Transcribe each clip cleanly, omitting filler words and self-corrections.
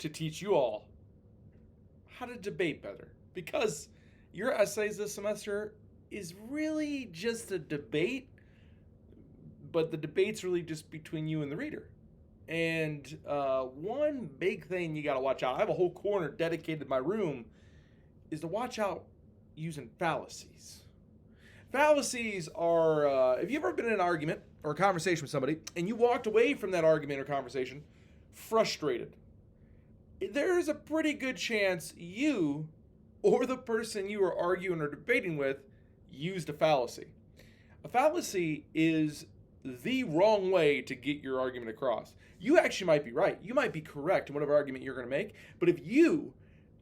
to teach you all how to debate better. Because your essays this semester is really just a debate, but the debate's really just between you and the reader. And one big thing you got to watch out, I have a whole corner dedicated to my room, is to watch out using fallacies. Fallacies are, if you've ever been in an argument or a conversation with somebody and you walked away from that argument or conversation frustrated, there's a pretty good chance you or the person you are arguing or debating with used a fallacy. A fallacy is the wrong way to get your argument across. You actually might be right. You might be correct in whatever argument you're going to make. But if you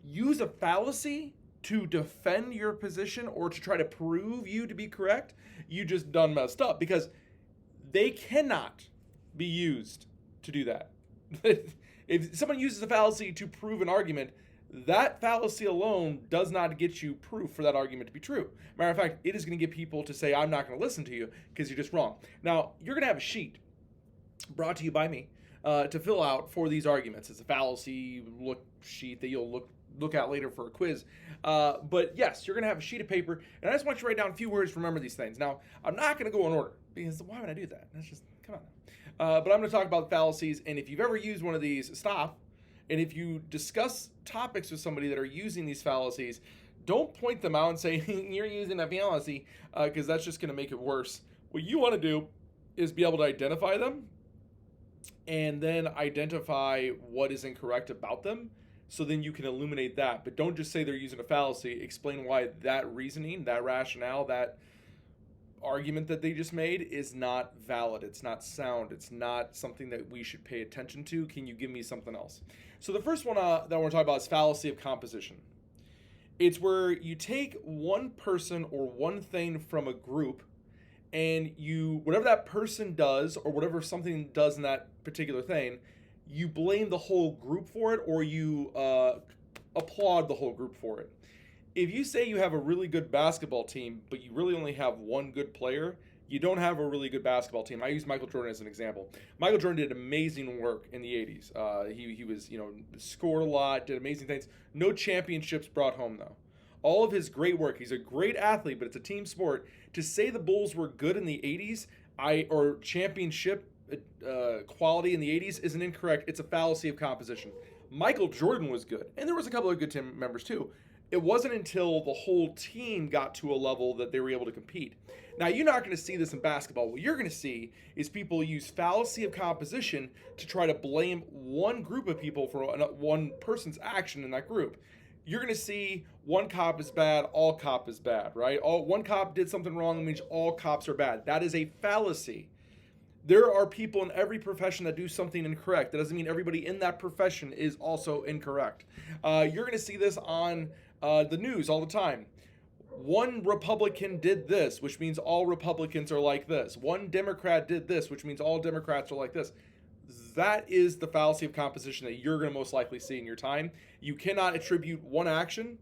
use a fallacy to defend your position or to try to prove you to be correct, you just done messed up, because they cannot be used to do that. If someone uses a fallacy to prove an argument, that fallacy alone does not get you proof for that argument to be true. Matter of fact, it is going to get people to say, I'm not going to listen to you because you're just wrong. Now, you're going to have a sheet brought to you by me to fill out for these arguments. It's a fallacy look sheet that you'll look at later for a quiz. But yes, you're going to have a sheet of paper, and I just want you to write down a few words to remember these things. Now, I'm not going to go in order, because why would I do that? That's just, come on. But I'm going to talk about fallacies, and if you've ever used one of these, stop. And if you discuss topics with somebody that are using these fallacies, don't point them out and say, you're using a fallacy, because that's just going to make it worse. What you want to do is be able to identify them and then identify what is incorrect about them, so then you can illuminate that. But don't just say they're using a fallacy. Explain why that reasoning, that rationale, that argument that they just made is not valid. It's not sound. It's not something that we should pay attention to. Can you give me something else? So the first one that I want to talk about is fallacy of composition. It's where you take one person or one thing from a group, and you, whatever that person does or whatever something does in that particular thing, you blame the whole group for it, or you applaud the whole group for it. If you say you have a really good basketball team, but you really only have one good player, you don't have a really good basketball team. I use Michael Jordan as an example. Michael Jordan did amazing work in the 80s. He was, scored a lot, did amazing things. No championships brought home, though. All of his great work. He's a great athlete, but it's a team sport. To say the Bulls were good in the 80s, or championship quality in the 80s isn't incorrect. It's a fallacy of composition. Michael Jordan was good, and there was a couple of good team members too. It wasn't until the whole team got to a level that they were able to compete. Now, you're not going to see this in basketball. What you're going to see is people use fallacy of composition to try to blame one group of people for one person's action in that group. You're going to see one cop is bad, all cop is bad, right? One cop did something wrong, it means all cops are bad. That is a fallacy. There are people in every profession that do something incorrect. That doesn't mean everybody in that profession is also incorrect. You're going to see this on the news all the time. One Republican did this, which means all Republicans are like this. One Democrat did this, which means all Democrats are like this. That is the fallacy of composition that you're going to most likely see in your time. You cannot attribute one action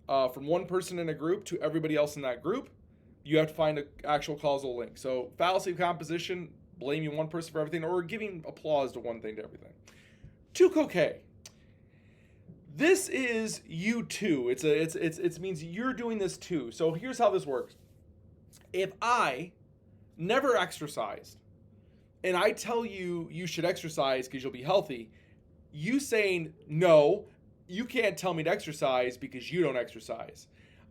from one person in a group to everybody else in that group. You have to find an actual causal link. So fallacy of composition, blaming one person for everything, or giving applause to one thing to everything. Tu coquet. This is you too. It means you're doing this too. So here's how this works. If I never exercised, and I tell you you should exercise because you'll be healthy, you saying, no, you can't tell me to exercise because you don't exercise.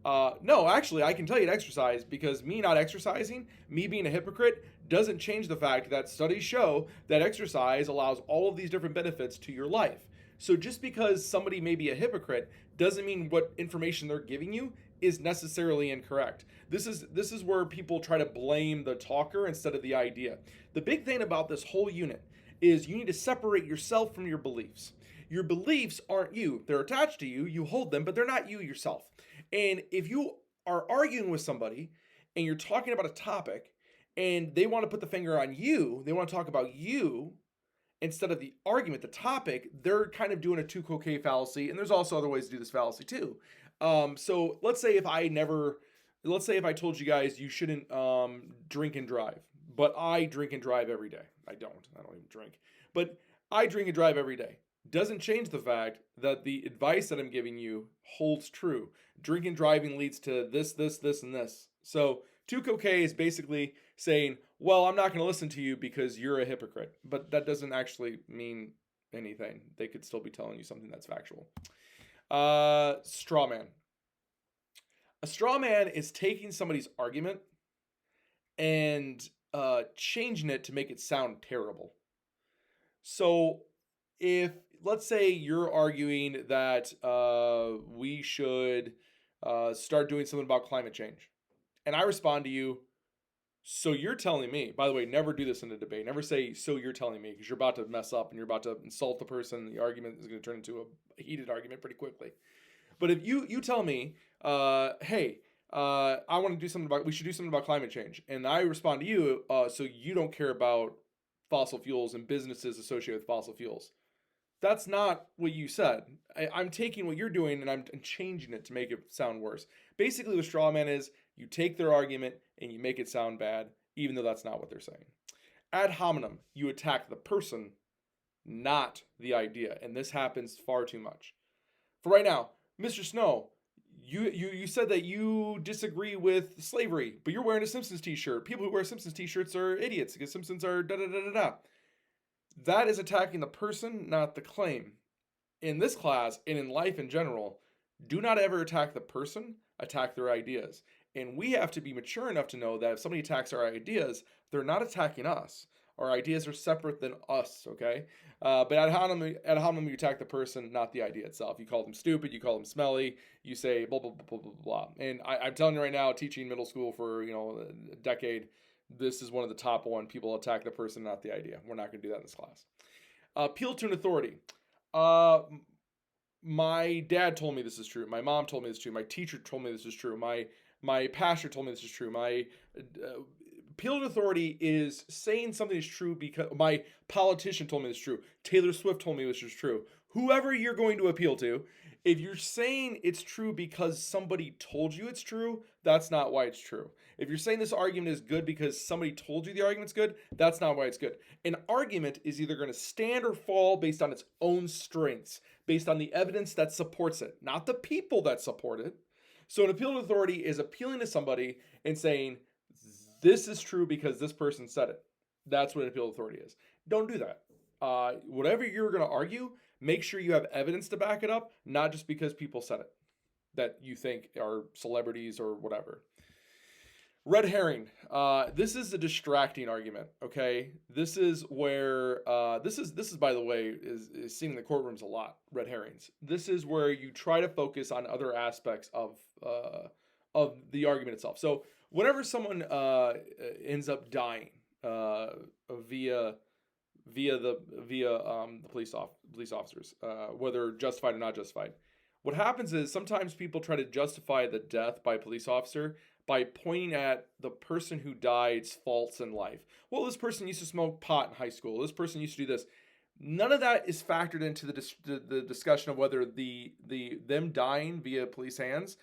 No, actually, I can tell you to exercise, because me not exercising, me being a hypocrite, doesn't change the fact that studies show that exercise allows all of these different benefits to your life. So just because somebody may be a hypocrite doesn't mean what information they're giving you is necessarily incorrect. This is where people try to blame the talker instead of the idea. The big thing about this whole unit is you need to separate yourself from your beliefs. Your beliefs aren't you. They're attached to you. You hold them, but they're not you yourself. And if you are arguing with somebody and you're talking about a topic and they want to put the finger on you, they want to talk about you instead of the argument, the topic, they're kind of doing a tu coquet fallacy. And there's also other ways to do this fallacy too. So let's say if I told you guys you shouldn't drink and drive, but I drink and drive every day. I don't even drink, but I drink and drive every day. doesn't change the fact that the advice that I'm giving you holds true. Drinking driving leads to this, and this. So 2 is basically saying, well, I'm not going to listen to you because you're a hypocrite. But that doesn't actually mean anything. They could still be telling you something that's factual. Straw man. A straw man is taking somebody's argument and changing it to make it sound terrible. So if, let's say, you're arguing that we should start doing something about climate change, and I respond to you, so you're telling me, by the way, never do this in a debate. Never say, so you're telling me, because you're about to mess up and you're about to insult the person. The argument is going to turn into a heated argument pretty quickly. But if you tell me, hey, I want to do something about, we should do something about climate change, and I respond to you, so you don't care about fossil fuels and businesses associated with fossil fuels. That's not what you said. I'm taking what you're doing and I'm changing it to make it sound worse. Basically, what straw man is, you take their argument and you make it sound bad, even though that's not what they're saying. Ad hominem, you attack the person, not the idea. And this happens far too much. For right now, Mr. Snow, you said that you disagree with slavery, but you're wearing a Simpsons t-shirt. People who wear Simpsons t-shirts are idiots because Simpsons are da-da-da-da-da. That is attacking the person, not the claim. In this class, and in life in general, do not ever attack the person, attack their ideas. And we have to be mature enough to know that if somebody attacks our ideas, they're not attacking us. Our ideas are separate than us, okay? But at hominem, you attack the person, not the idea itself. You call them stupid, you call them smelly, you say blah, blah, blah, blah, blah, blah. And I'm telling you right now, teaching middle school for, a decade, this is one of the top one. People attack the person, not the idea. We're not going to do that in this class. Appeal to an authority. My dad told me this is true. My mom told me this is true. My teacher told me this is true. My pastor told me this is true. My appeal to authority is saying something is true because my politician told me this is true. Taylor Swift told me this is true. Whoever you're going to appeal to, if you're saying it's true because somebody told you it's true, that's not why it's true. If you're saying this argument is good because somebody told you the argument's good, that's not why it's good. An argument is either going to stand or fall based on its own strengths, based on the evidence that supports it, not the people that support it. So an appeal to authority is appealing to somebody and saying, this is true because this person said it. That's what an appeal to authority is. Don't do that. Whatever you're going to argue, make sure you have evidence to back it up, not just because people said it, that you think are celebrities or whatever. Red herring. This is a distracting argument. Okay, this is where this is by the way is seen in the courtrooms a lot. Red herrings. This is where you try to focus on other aspects of the argument itself. So whenever someone ends up dying via the police officers, whether justified or not justified, what happens is sometimes people try to justify the death by a police officer by pointing at the person who died's faults in life. Well, this person used to smoke pot in high school. This person used to do this. None of that is factored into the discussion of whether them dying via police hands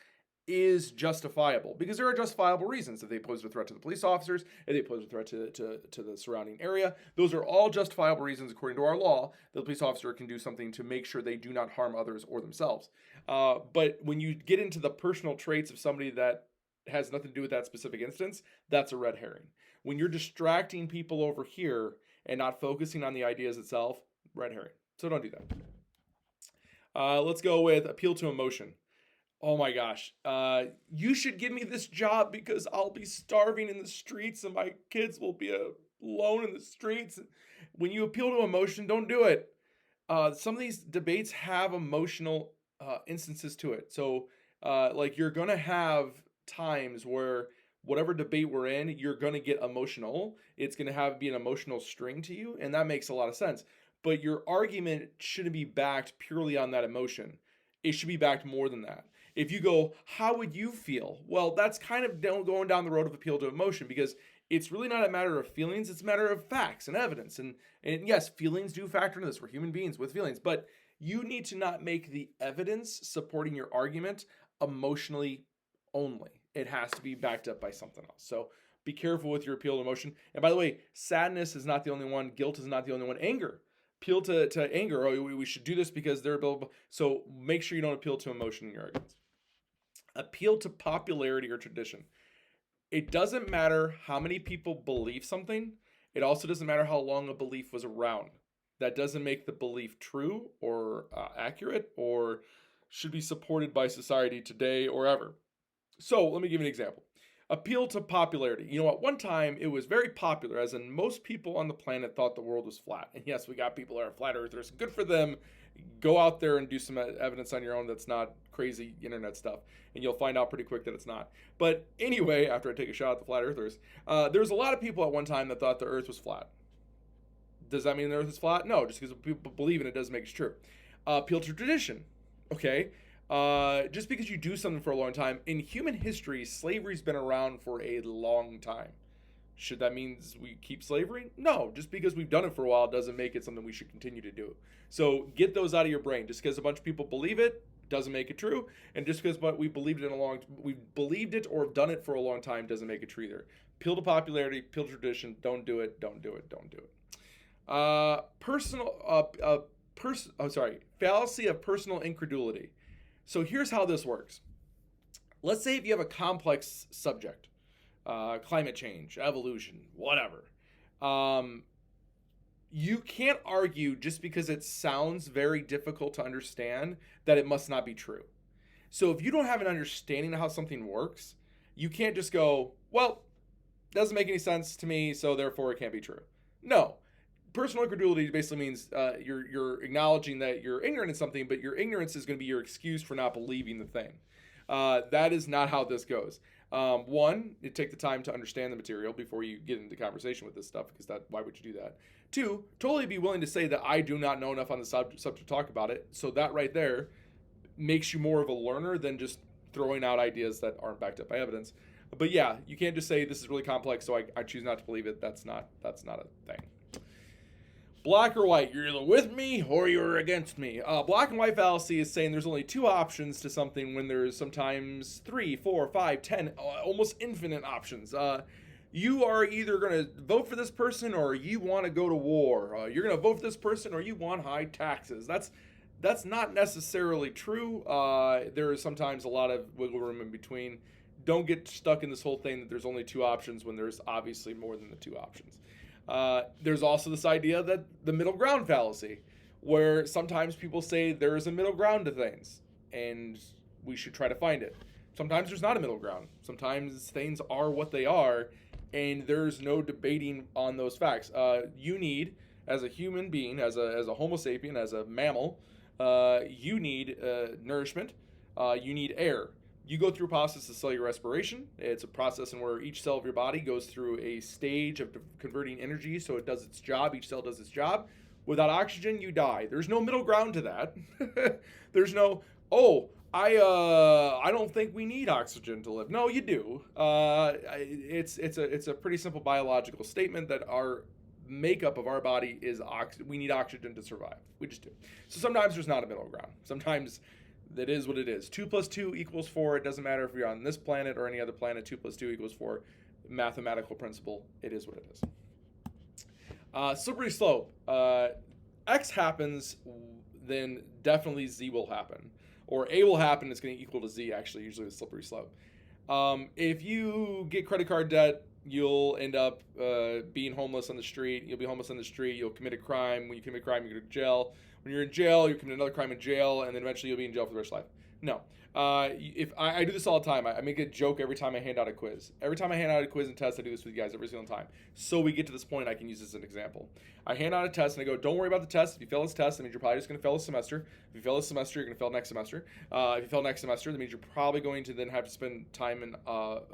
is justifiable, because there are justifiable reasons. If they pose a threat to the police officers, if they pose a threat to the surrounding area, those are all justifiable reasons according to our law that the police officer can do something to make sure they do not harm others or themselves. But when you get into the personal traits of somebody that has nothing to do with that specific instance, that's a red herring. When you're distracting people over here and not focusing on the ideas itself, red herring. So don't do that. Let's go with appeal to emotion. Oh my gosh, you should give me this job because I'll be starving in the streets and my kids will be alone in the streets. When you appeal to emotion, don't do it. Some of these debates have emotional instances to it. So like you're going to have times where whatever debate we're in, you're going to get emotional. It's going to be an emotional string to you, and that makes a lot of sense. But your argument shouldn't be backed purely on that emotion. It should be backed more than that. If you go, how would you feel? Well, that's kind of going down the road of appeal to emotion, because it's really not a matter of feelings. It's a matter of facts and evidence. And yes, feelings do factor into this. We're human beings with feelings. But you need to not make the evidence supporting your argument emotionally only. It has to be backed up by something else. So be careful with your appeal to emotion. And by the way, sadness is not the only one. Guilt is not the only one. Anger. appeal to anger. Oh, we should do this because they're blah, blah, blah. So make sure you don't appeal to emotion and arrogance. Appeal to popularity or tradition. It doesn't matter how many people believe something. It also doesn't matter how long a belief was around. That doesn't make the belief true or accurate or should be supported by society today or ever. So let me give you an example. Appeal to popularity. You know, at one time it was very popular, as in most people on the planet thought the world was flat. And yes, we got people that are flat earthers. Good for them. Go out there and do some evidence on your own that's not crazy internet stuff, and you'll find out pretty quick that it's not. But anyway, after I take a shot at the flat earthers, there was a lot of people at one time that thought the earth was flat. Does that mean the earth is flat? No, just because people believe in it doesn't make it true. Appeal to tradition. Okay. Just because you do something for a long time, in human history, slavery's been around for a long time. Should that mean we keep slavery? No, just because we've done it for a while doesn't make it something we should continue to do. So get those out of your brain. Just because a bunch of people believe it doesn't make it true, and just because we've believed it or have done it for a long time doesn't make it true either. Appeal to popularity, appeal to tradition. Don't do it. Don't do it. Don't do it. Fallacy of personal incredulity. So here's how this works. Let's say if you have a complex subject, climate change, evolution, whatever. You can't argue just because it sounds very difficult to understand that it must not be true. So if you don't have an understanding of how something works, you can't just go, well, it doesn't make any sense to me, so therefore it can't be true. No. Personal incredulity basically means you're acknowledging that you're ignorant in something, but your ignorance is going to be your excuse for not believing the thing. That is not how this goes. One, you take the time to understand the material before you get into conversation with this stuff, because why would you do that? Two, totally be willing to say that I do not know enough on the subject to talk about it. So that right there makes you more of a learner than just throwing out ideas that aren't backed up by evidence. But yeah, you can't just say this is really complex, so I choose not to believe it. That's not a thing. Black or white, you're either with me or you're against me. Black and white fallacy is saying there's only two options to something when there's sometimes 3, 4, 5, 10, almost infinite options. You are either going to vote for this person or you want to go to war. You're going to vote for this person or you want high taxes. That's not necessarily true. There is sometimes a lot of wiggle room in between. Don't get stuck in this whole thing that there's only two options when there's obviously more than the two options. There's also this idea that the middle ground fallacy, where sometimes people say there is a middle ground to things, and we should try to find it. Sometimes there's not a middle ground. Sometimes things are what they are, and there's no debating on those facts. You need, as a human being, as a Homo sapien, as a mammal, you need nourishment. You need air. You go through a process of cellular respiration. It's a process in where each cell of your body goes through a stage of converting energy so it does its job. Each cell does its job. Without oxygen, you die. There's no middle ground to that. There's no, I don't think we need oxygen to live. No, you do. It's a pretty simple biological statement that our makeup of our body is we need oxygen to survive. We just do. So sometimes there's not a middle ground. Sometimes that is what it is. 2 + 2 = 4. It doesn't matter if you're on this planet or any other planet. 2 + 2 = 4. Mathematical principle. It is what it is. Slippery slope. X happens, then definitely Z will happen. Or A will happen, it's going to equal to Z, actually, usually the slippery slope. If you get credit card debt, you'll end up being homeless on the street. You'll be homeless on the street. You'll commit a crime. When you commit a crime, you go to jail. When you're in jail, you commit another crime in jail, and then eventually you'll be in jail for the rest of life. No. If I do this all the time. I make a joke every time I hand out a quiz. Every time I hand out a quiz and test, I do this with you guys every single time. So we get to this point, I can use this as an example. I hand out a test, and I go, don't worry about the test. If you fail this test, that means you're probably just going to fail this semester. If you fail this semester, you're going to fail next semester. If you fail next semester, that means you're probably going to then have to spend time in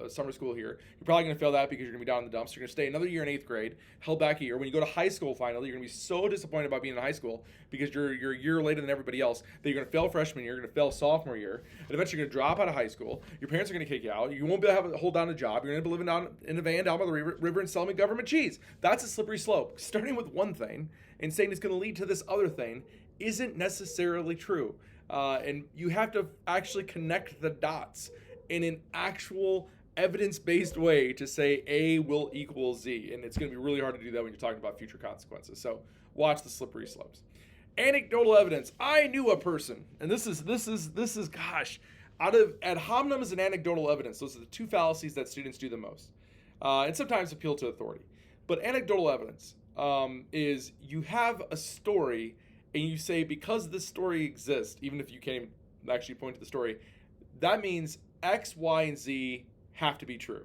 summer school here. You're probably going to fail that because you're going to be down in the dumps. You're going to stay another year in 8th grade, held back a year. When you go to high school finally, you're going to be so disappointed about being in high school because you're a year later than everybody else that you're going to fail freshman year, you're going to fail sophomore year, and eventually you're going to drop out of high school. Your parents are going to kick you out. You won't be able to hold down a job. You're going to be living down in a van down by the river and selling government cheese. That's a slippery slope. Starting with one thing and saying it's going to lead to this other thing isn't necessarily true. And you have to actually connect the dots in an actual evidence-based way to say A will equal Z. And it's going to be really hard to do that when you're talking about future consequences. So Watch the slippery slopes. Anecdotal evidence. I knew a person, and this is gosh, out of ad hominems and anecdotal evidence. Those are the two fallacies that students do the most, and sometimes appeal to authority. But anecdotal evidence is you have a story and you say because this story exists, even if you can't actually point to the story, that means X, Y, and Z have to be true.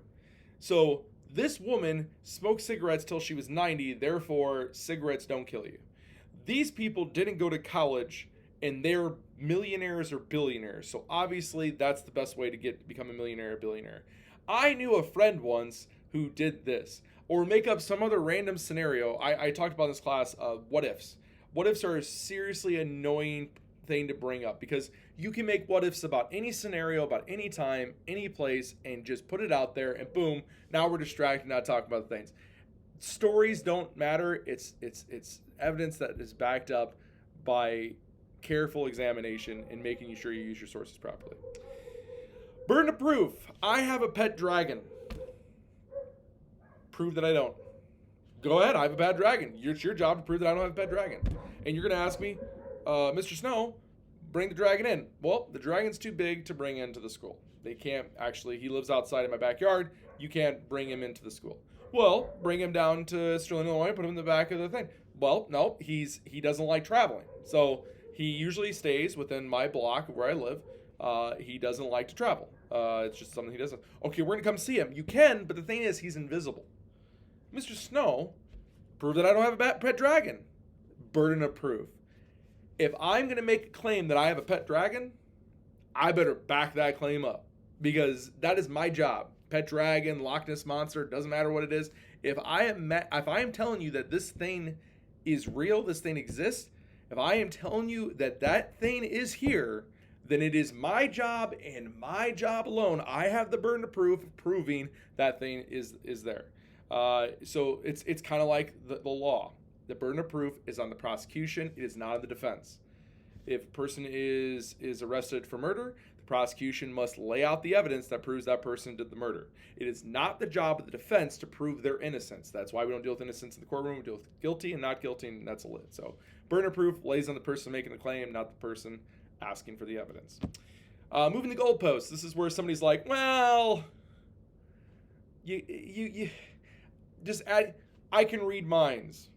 So this woman smoked cigarettes till she was 90, therefore cigarettes don't kill you. These people didn't go to college and they're millionaires or billionaires. So obviously that's the best way to become a millionaire or billionaire. I knew a friend once who did this. Or make up some other random scenario. I talked about in this class what ifs. What ifs are a seriously annoying thing to bring up because you can make what ifs about any scenario, about any time, any place, and just put it out there and boom, now we're distracted, not talking about things. Stories don't matter. It's evidence that is backed up by careful examination and making sure you use your sources properly. Burden of proof. I have a pet dragon. Prove that I don't. Go ahead, I have a bad dragon. It's your job to prove that I don't have a pet dragon. And you're going to ask me, Mr. Snow, bring the dragon in. Well, the dragon's too big to bring into the school. They can't actually, he lives outside in my backyard. You can't bring him into the school. Well, bring him down to Sterling, Illinois, put him in the back of the thing. Well, no, he doesn't like traveling. So he usually stays within my block of where I live. He doesn't like to travel. It's just something he doesn't. Okay, we're going to come see him. You can, but the thing is, he's invisible. Mr. Snow, prove that I don't have a pet dragon. Burden of proof. If I'm going to make a claim that I have a pet dragon, I better back that claim up because that is my job. Pet dragon, Loch Ness monster, doesn't matter what it is. If I am telling you that this thing is real, this thing exists, if I am telling you that that thing is here, then it is my job and my job alone. I have the burden of proof proving that thing is there. So it's kind of like the law. The burden of proof is on the prosecution. It is not on the defense. If a person is arrested for murder, the prosecution must lay out the evidence that proves that person did the murder. It is not the job of the defense to prove their innocence. That's why we don't deal with innocence in the courtroom. We deal with guilty and not guilty, and that's a lid. So burden of proof lays on the person making the claim, not the person asking for the evidence. Moving the goalposts. This is where somebody's like, well, you just add, I can read minds.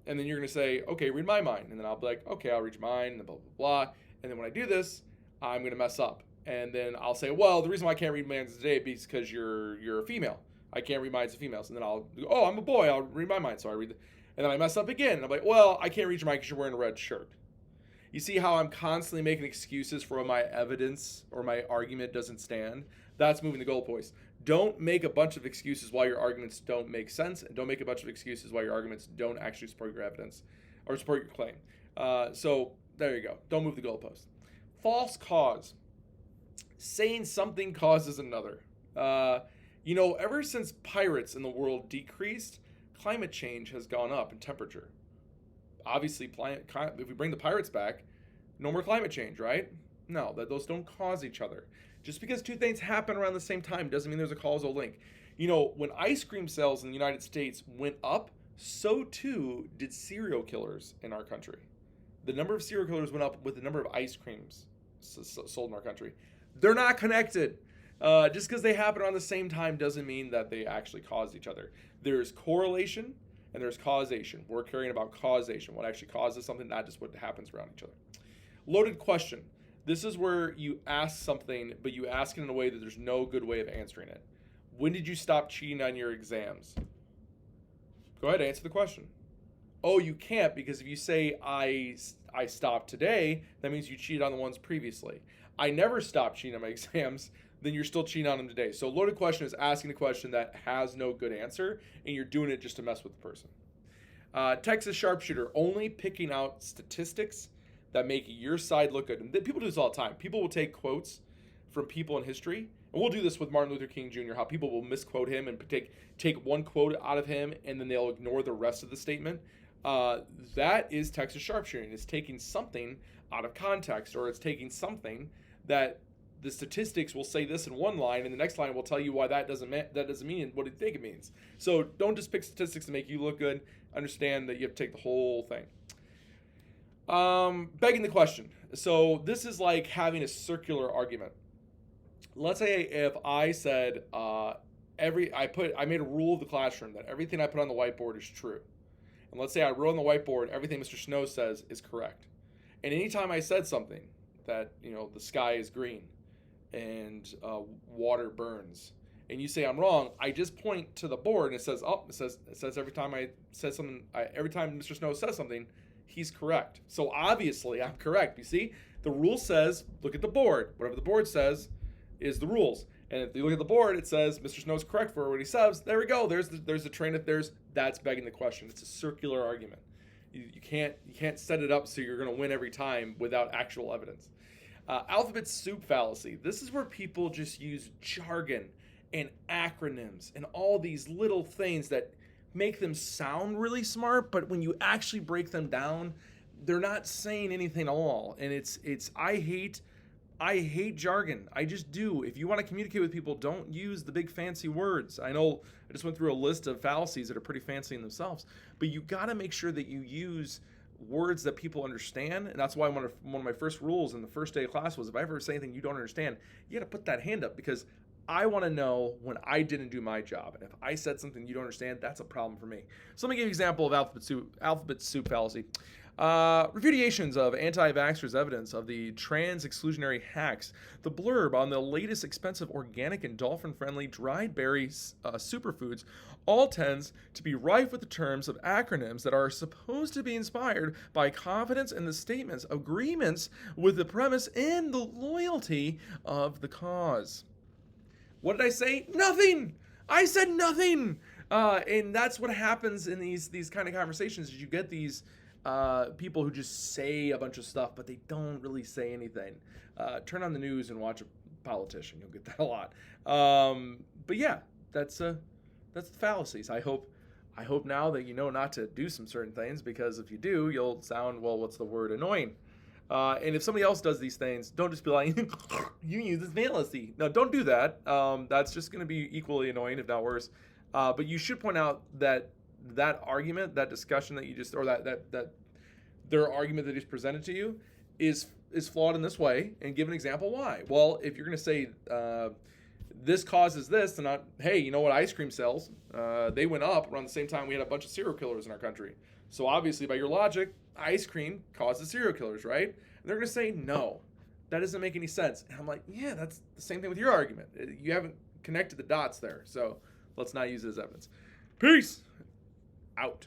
And then you're going to say, okay, read my mind. And then I'll be like, okay, I'll read your mind, and blah, blah, blah. And then when I do this, I'm going to mess up. And then I'll say, well, the reason why I can't read minds today is because you're a female. I can't read minds of females. And then I'll go, oh, I'm a boy. I'll read my mind. So I read it. And then I mess up again. And I'm like, well, I can't read your mind because you're wearing a red shirt. You see how I'm constantly making excuses for when my evidence or my argument doesn't stand? That's moving the goalposts. Don't make a bunch of excuses why your arguments don't make sense, and don't make a bunch of excuses why your arguments don't actually support your evidence or support your claim. So there you go. Don't move the goalpost. False cause. Saying something causes another. Ever since pirates in the world decreased, climate change has gone up in temperature. Obviously, if we bring the pirates back, no more climate change, right? No, those don't cause each other. Just because two things happen around the same time doesn't mean there's a causal link. When ice cream sales in the United States went up, so too did serial killers in our country. The number of serial killers went up with the number of ice creams sold in our country. They're not connected. Just because they happen around the same time doesn't mean that they actually cause each other. There's correlation and there's causation. We're caring about causation, what actually causes something, not just what happens around each other. Loaded question. This is where you ask something, but you ask it in a way that there's no good way of answering it. When did you stop cheating on your exams? Go ahead, answer the question. Oh, you can't, because if you say I stopped today, that means you cheated on the ones previously. I never stopped cheating on my exams, then you're still cheating on them today. So loaded question is asking a question that has no good answer, and you're doing it just to mess with the person. Texas sharpshooter, only picking out statistics that make your side look good. And people do this all the time. People will take quotes from people in history, and we'll do this with Martin Luther King Jr., how people will misquote him and take one quote out of him, and then they'll ignore the rest of the statement. That is Texas sharpshooting. It's taking something out of context, or it's taking something that the statistics will say this in one line, and the next line will tell you why that doesn't mean what you think it means. So don't just pick statistics to make you look good. Understand that you have to take the whole thing. Begging the question. So this is like having a circular argument. Let's say if I said I made a rule of the classroom that everything I put on the whiteboard is true. And let's say I wrote on the whiteboard everything Mr. Snow says is correct. And anytime I said something that, the sky is green and water burns, and you say I'm wrong, I just point to the board and it says every time I said something, every time Mr. Snow says something, he's correct. So obviously I'm correct. You see, the rule says look at the board. Whatever the board says is the rules. And if you look at the board, it says Mr. Snow's correct for what he says. There we go. There's the train of that's begging the question. It's a circular argument. You can't set it up so you're going to win every time without actual evidence. Alphabet soup fallacy. This is where people just use jargon and acronyms and all these little things that make them sound really smart, but when you actually break them down, they're not saying anything at all. And I hate jargon. I just do. If you want to communicate with people, don't use the big fancy words. I know I just went through a list of fallacies that are pretty fancy in themselves, but you got to make sure that you use words that people understand. And that's why one of my first rules in the first day of class was if I ever say anything you don't understand, you got to put that hand up, because I want to know when I didn't do my job. And if I said something you don't understand, that's a problem for me. So let me give you an example of alphabet soup fallacy. Repudiations of anti-vaxxers' evidence of the trans exclusionary hacks. The blurb on the latest expensive organic and dolphin-friendly dried berry superfoods all tends to be rife with the terms of acronyms that are supposed to be inspired by confidence in the statements, agreements with the premise, and the loyalty of the cause. What did I say? Nothing! I said nothing! And that's what happens in these kind of conversations, is you get these people who just say a bunch of stuff, but they don't really say anything. Turn on the news and watch a politician. You'll get that a lot. But yeah, that's the fallacies. I hope now that you know not to do some certain things, because if you do, you'll sound, annoying. And if somebody else does these things, don't just be like, you use this fallacy. No, don't do that. That's just going to be equally annoying, if not worse. But you should point out that argument, that discussion that you just, or that their argument that is presented to you is flawed in this way, and give an example why. Well, if you're going to say this causes this, and not, hey, you know what ice cream sells? They went up around the same time we had a bunch of serial killers in our country. So obviously, by your logic, ice cream causes serial killers, right? And they're going to say, no, that doesn't make any sense. And I'm like, yeah, that's the same thing with your argument. You haven't connected the dots there. So let's not use it as evidence. Peace out.